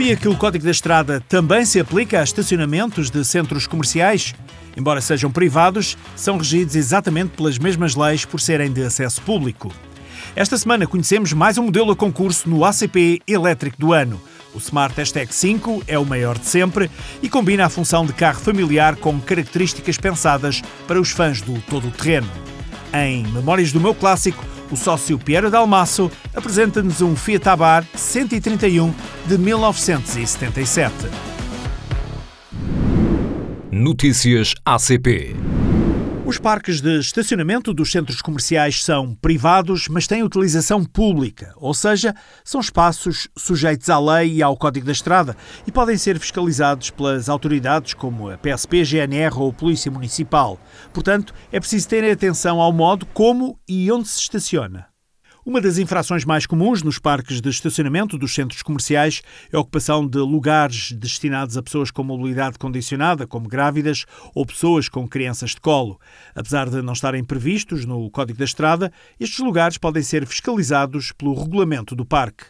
Sabia que o Código da Estrada também se aplica a estacionamentos de centros comerciais? Embora sejam privados, são regidos exatamente pelas mesmas leis por serem de acesso público. Esta semana conhecemos mais um modelo a concurso no ACP Elétrico do Ano. O Smart Hashtag 5 é o maior de sempre e combina a função de carro familiar com características pensadas para os fãs do todo-terreno. Em Memórias do Meu Clássico, o sócio Piero Dalmasso apresenta-nos um Fiat Abarth 131 de 1977. Notícias ACP. Os parques de estacionamento dos centros comerciais são privados, mas têm utilização pública, ou seja, são espaços sujeitos à lei e ao Código da Estrada e podem ser fiscalizados pelas autoridades como a PSP, GNR ou a Polícia Municipal. Portanto, é preciso ter atenção ao modo como e onde se estaciona. Uma das infrações mais comuns nos parques de estacionamento dos centros comerciais é a ocupação de lugares destinados a pessoas com mobilidade condicionada, como grávidas ou pessoas com crianças de colo. Apesar de não estarem previstos no Código da Estrada, estes lugares podem ser fiscalizados pelo regulamento do parque.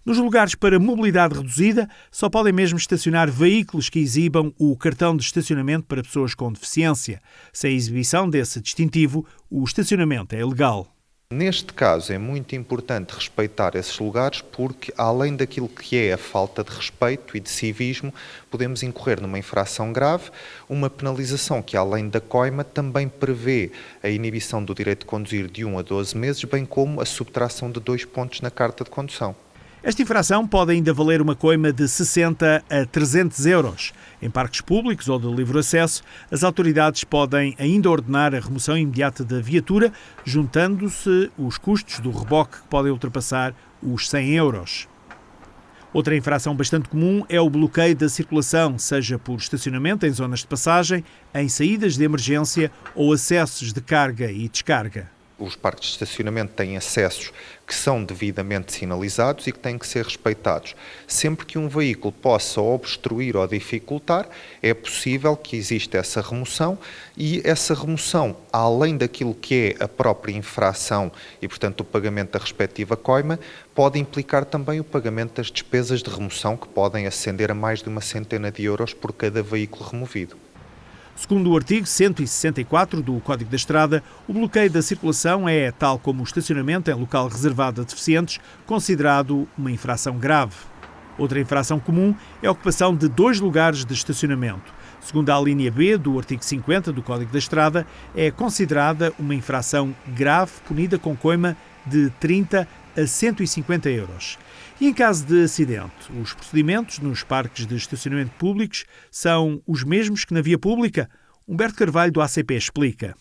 Nos lugares para mobilidade reduzida, só podem mesmo estacionar veículos que exibam o cartão de estacionamento para pessoas com deficiência. Sem a exibição desse distintivo, o estacionamento é ilegal. Neste caso é muito importante respeitar esses lugares porque, além daquilo que é a falta de respeito e de civismo, podemos incorrer numa infração grave, uma penalização que, além da coima, também prevê a inibição do direito de conduzir de 1 a 12 meses, bem como a subtração de 2 pontos na carta de condução. Esta infração pode ainda valer uma coima de 60 a 300 euros. Em parques públicos ou de livre acesso, as autoridades podem ainda ordenar a remoção imediata da viatura, juntando-se os custos do reboque que podem ultrapassar os 100 euros. Outra infração bastante comum é o bloqueio da circulação, seja por estacionamento em zonas de passagem, em saídas de emergência ou acessos de carga e descarga. Os parques de estacionamento têm acessos que são devidamente sinalizados e que têm que ser respeitados. Sempre que um veículo possa obstruir ou dificultar, é possível que exista essa remoção e essa remoção, além daquilo que é a própria infração e, portanto, o pagamento da respectiva coima, pode implicar também o pagamento das despesas de remoção que podem ascender a mais de 100 euros por cada veículo removido. Segundo o artigo 164 do Código da Estrada, o bloqueio da circulação é, tal como o estacionamento em local reservado a deficientes, considerado uma infração grave. Outra infração comum é a ocupação de 2 lugares de estacionamento. Segundo a linha B do artigo 50 do Código da Estrada, é considerada uma infração grave punida com coima de 30 a 150 euros. E em caso de acidente, os procedimentos nos parques de estacionamento públicos são os mesmos que na via pública? Humberto Carvalho, do ACP, explica.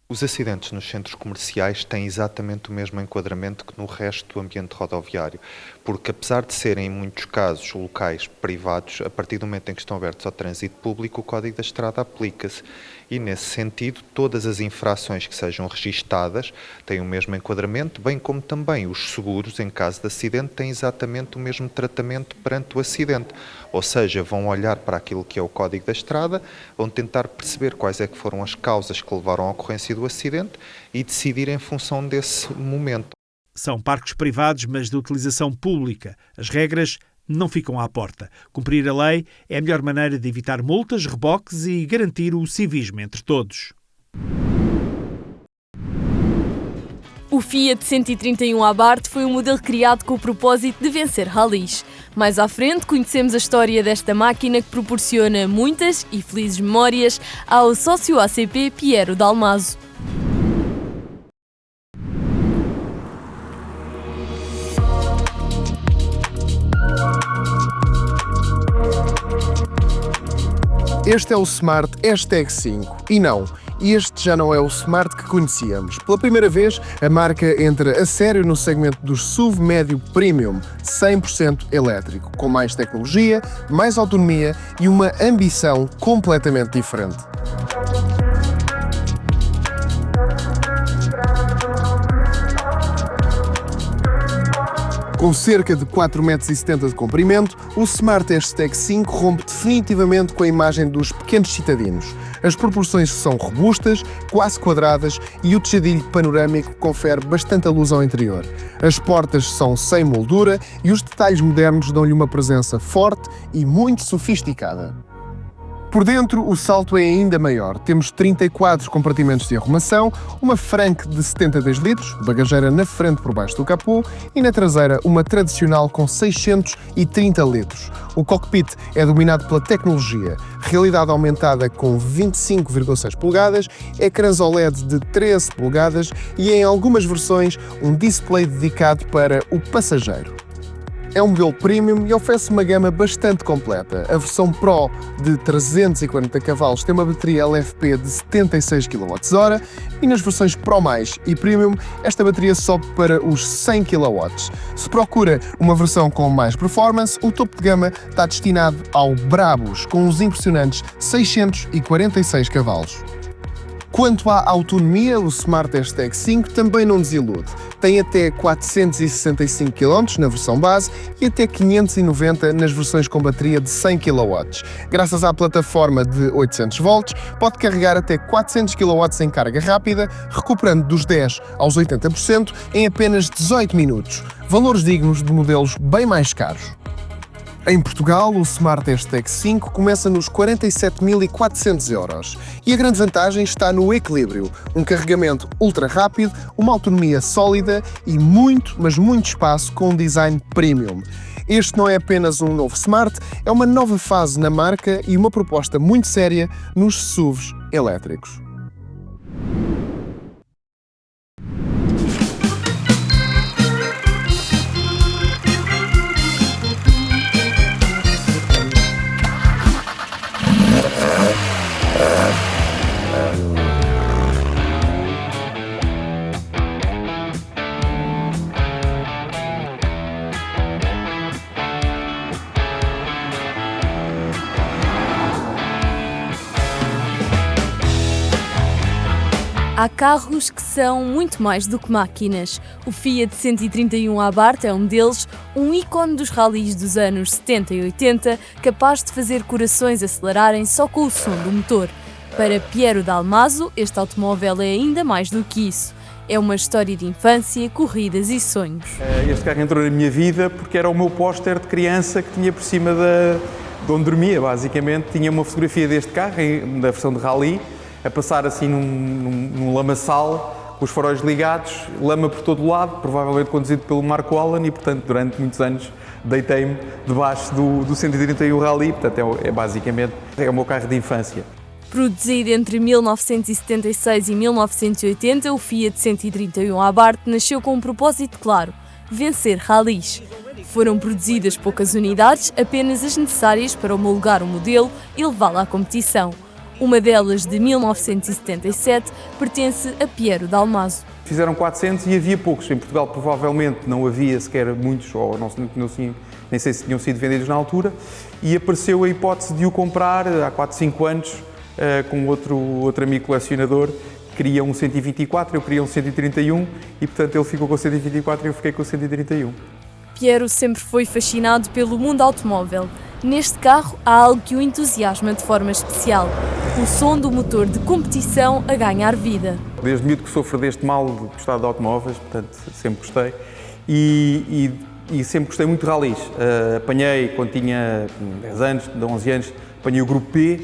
Os acidentes nos centros comerciais têm exatamente o mesmo enquadramento que no resto do ambiente rodoviário, porque apesar de serem em muitos casos locais privados, a partir do momento em que estão abertos ao trânsito público, o Código da Estrada aplica-se. E nesse sentido, todas as infrações que sejam registadas têm o mesmo enquadramento, bem como também os seguros, em caso de acidente, têm exatamente o mesmo tratamento perante o acidente. Ou seja, vão olhar para aquilo que é o Código da Estrada, vão tentar perceber quais é que foram as causas que levaram à ocorrência do acidente e decidir em função desse momento. São parques privados, mas de utilização pública. As regras não ficam à porta. Cumprir a lei é a melhor maneira de evitar multas, reboques e garantir o civismo entre todos. O Fiat 131 Abarth foi um modelo criado com o propósito de vencer rallies. Mais à frente conhecemos a história desta máquina que proporciona muitas e felizes memórias ao sócio ACP Piero Dalmasso. Este é o Smart Hashtag 5 e não, este já não é o Smart que conhecíamos. Pela primeira vez, a marca entra a sério no segmento dos SUV médio premium, 100% elétrico, com mais tecnologia, mais autonomia e uma ambição completamente diferente. Com cerca de 4,70 m de comprimento, o Smart Hashtag 5 rompe definitivamente com a imagem dos pequenos citadinos. As proporções são robustas, quase quadradas e o tejadilho panorâmico confere bastante luz ao interior. As portas são sem moldura e os detalhes modernos dão-lhe uma presença forte e muito sofisticada. Por dentro, o salto é ainda maior. Temos 34 compartimentos de arrumação, uma Frank de 72 litros, bagageira na frente por baixo do capô e na traseira uma tradicional com 630 litros. O cockpit é dominado pela tecnologia, realidade aumentada com 25,6 polegadas, ecrãs OLED de 13 polegadas e, em algumas versões, um display dedicado para o passageiro. É um modelo premium e oferece uma gama bastante completa. A versão Pro de 340 cavalos tem uma bateria LFP de 76 kWh e nas versões Pro Mais e Premium esta bateria sobe para os 100 kW. Se procura uma versão com mais performance, o topo de gama está destinado ao Brabus, com uns impressionantes 646 cavalos. Quanto à autonomia, o Smart Hashtag 5 também não desilude. Tem até 465 km na versão base e até 590 nas versões com bateria de 100 kW. Graças à plataforma de 800 volts, pode carregar até 400 kW em carga rápida, recuperando dos 10% aos 80% em apenas 18 minutos. Valores dignos de modelos bem mais caros. Em Portugal, o Smart Hashtag 5 começa nos 47.400 euros. E a grande vantagem está no equilíbrio. Um carregamento ultra rápido, uma autonomia sólida e muito, mas muito espaço com um design premium. Este não é apenas um novo Smart, é uma nova fase na marca e uma proposta muito séria nos SUVs elétricos. Há carros que são muito mais do que máquinas. O Fiat 131 Abarth é um deles, um ícone dos rallies dos anos 70 e 80, capaz de fazer corações acelerarem só com o som do motor. Para Piero Dalmaso, este automóvel é ainda mais do que isso. É uma história de infância, corridas e sonhos. Este carro entrou na minha vida porque era o meu póster de criança que tinha por cima de onde dormia, basicamente. Tinha uma fotografia deste carro, da versão de rally, a passar assim num lamaçal, com os faróis ligados, lama por todo o lado, provavelmente conduzido pelo Marco Allen e, portanto, durante muitos anos deitei-me debaixo do 131 Rally, portanto, basicamente é o meu carro de infância. Produzido entre 1976 e 1980, o Fiat 131 Abarth nasceu com um propósito claro: vencer rallies. Foram produzidas poucas unidades, apenas as necessárias para homologar o modelo e levá-lo à competição. Uma delas, de 1977, pertence a Piero Dalmaso. Fizeram 400 e havia poucos. Em Portugal provavelmente não havia sequer muitos, ou nem sei se tinham sido vendidos na altura, e apareceu a hipótese de o comprar há 4, 5 anos com outro amigo colecionador que queria um 124, eu queria um 131 e, portanto, ele ficou com o 124 e eu fiquei com o 131. Piero sempre foi fascinado pelo mundo automóvel. Neste carro há algo que o entusiasma de forma especial: o som do motor de competição a ganhar vida. Desde miúdo que sofro deste mal de gostar de automóveis, portanto sempre gostei e sempre gostei muito de rallies. Apanhei quando tinha 10 anos, 11 anos, apanhei o Grupo P,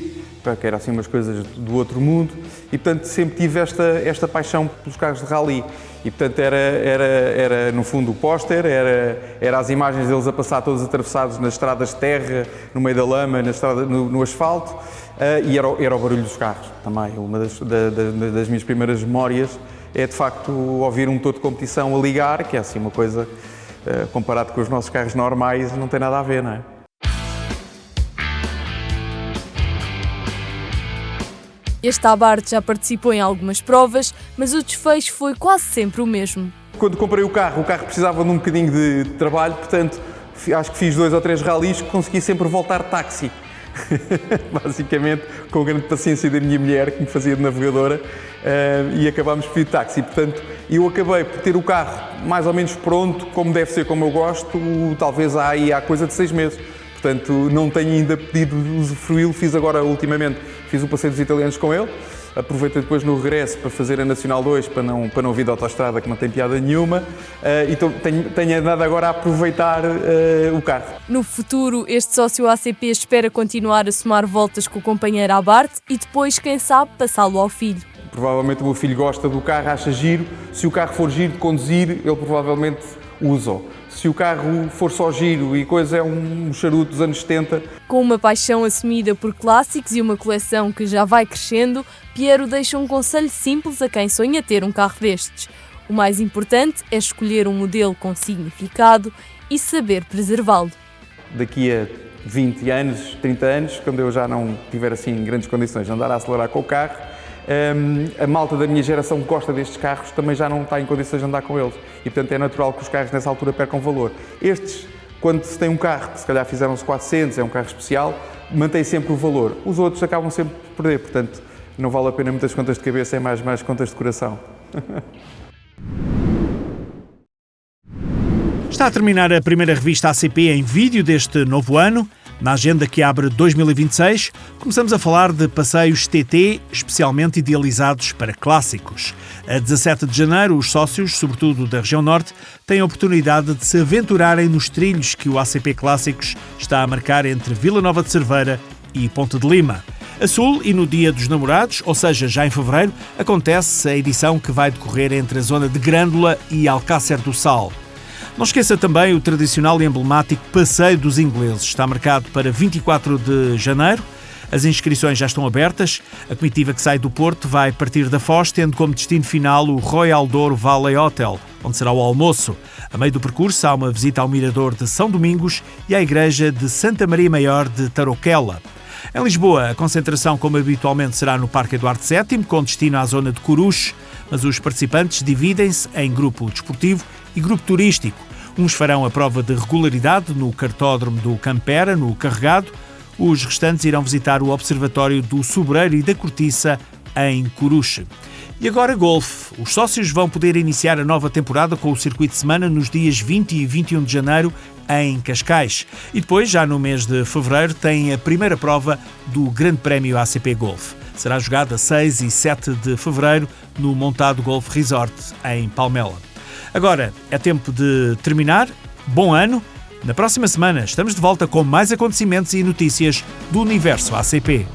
que era assim umas coisas do outro mundo e portanto sempre tive esta paixão pelos carros de rally. E, portanto, era no fundo o póster, era as imagens deles a passar todos atravessados nas estradas de terra, no meio da lama, no asfalto, e era o barulho dos carros também. Uma das minhas primeiras memórias é, de facto, ouvir um motor de competição a ligar, que é assim uma coisa, comparado com os nossos carros normais, não tem nada a ver, não é? Este Abarth já participou em algumas provas, mas o desfecho foi quase sempre o mesmo. Quando comprei o carro precisava de um bocadinho de trabalho, portanto, acho que fiz 2 ou 3 ralis que consegui sempre voltar táxi. Basicamente, com a grande paciência da minha mulher, que me fazia de navegadora, e acabámos por ir de táxi. Portanto, eu acabei por ter o carro mais ou menos pronto, como deve ser, como eu gosto, talvez há coisa de 6 meses. Portanto, não tenho ainda pedido usufruí-lo, fiz agora ultimamente, fiz o passeio dos italianos com ele, aproveitei depois no regresso para fazer a Nacional 2 para não vir da autoestrada, que não tem piada nenhuma, e tenho andado agora a aproveitar o carro. No futuro, este sócio ACP espera continuar a somar voltas com o companheiro Abarth e depois, quem sabe, passá-lo ao filho. Provavelmente o meu filho gosta do carro, acha giro. Se o carro for giro de conduzir, ele provavelmente usa-o. Se o carro for só giro e coisa é um charuto dos anos 70. Com uma paixão assumida por clássicos e uma coleção que já vai crescendo, Piero deixa um conselho simples a quem sonha ter um carro destes. O mais importante é escolher um modelo com significado e saber preservá-lo. Daqui a 20 anos, 30 anos, quando eu já não tiver assim grandes condições de andar a acelerar com o carro, a malta da minha geração que gosta destes carros também já não está em condições de andar com eles. E, portanto, é natural que os carros nessa altura percam valor. Estes, quando se tem um carro que se calhar fizeram-se 400, é um carro especial, mantém sempre o valor. Os outros acabam sempre por perder, portanto, não vale a pena muitas contas de cabeça, é mais contas de coração. Está a terminar a primeira revista ACP em vídeo deste novo ano. Na agenda que abre 2026, começamos a falar de passeios TT especialmente idealizados para clássicos. A 17 de janeiro, os sócios, sobretudo da região norte, têm a oportunidade de se aventurarem nos trilhos que o ACP Clássicos está a marcar entre Vila Nova de Cerveira e Ponte de Lima. A sul e no Dia dos Namorados, ou seja, já em fevereiro, acontece a edição que vai decorrer entre a zona de Grândola e Alcácer do Sal. Não esqueça também o tradicional e emblemático Passeio dos Ingleses. Está marcado para 24 de janeiro. As inscrições já estão abertas. A comitiva que sai do Porto vai partir da Foz, tendo como destino final o Royal Douro Valley Hotel, onde será o almoço. A meio do percurso há uma visita ao Mirador de São Domingos e à Igreja de Santa Maria Maior de Tarouquela. Em Lisboa, a concentração, como habitualmente, será no Parque Eduardo VII, com destino à zona de Coruche, mas os participantes dividem-se em grupo desportivo e grupo turístico. Uns farão a prova de regularidade no cartódromo do Campera, no Carregado. Os restantes irão visitar o Observatório do Sobreiro e da Cortiça, em Coruche. E agora golfe. Os sócios vão poder iniciar a nova temporada com o circuito de semana nos dias 20 e 21 de janeiro, em Cascais. E depois, já no mês de fevereiro, tem a primeira prova do Grande Prémio ACP Golf. Será jogada 6 e 7 de fevereiro no Montado Golf Resort, em Palmela. Agora é tempo de terminar. Bom ano. Na próxima semana estamos de volta com mais acontecimentos e notícias do universo ACP.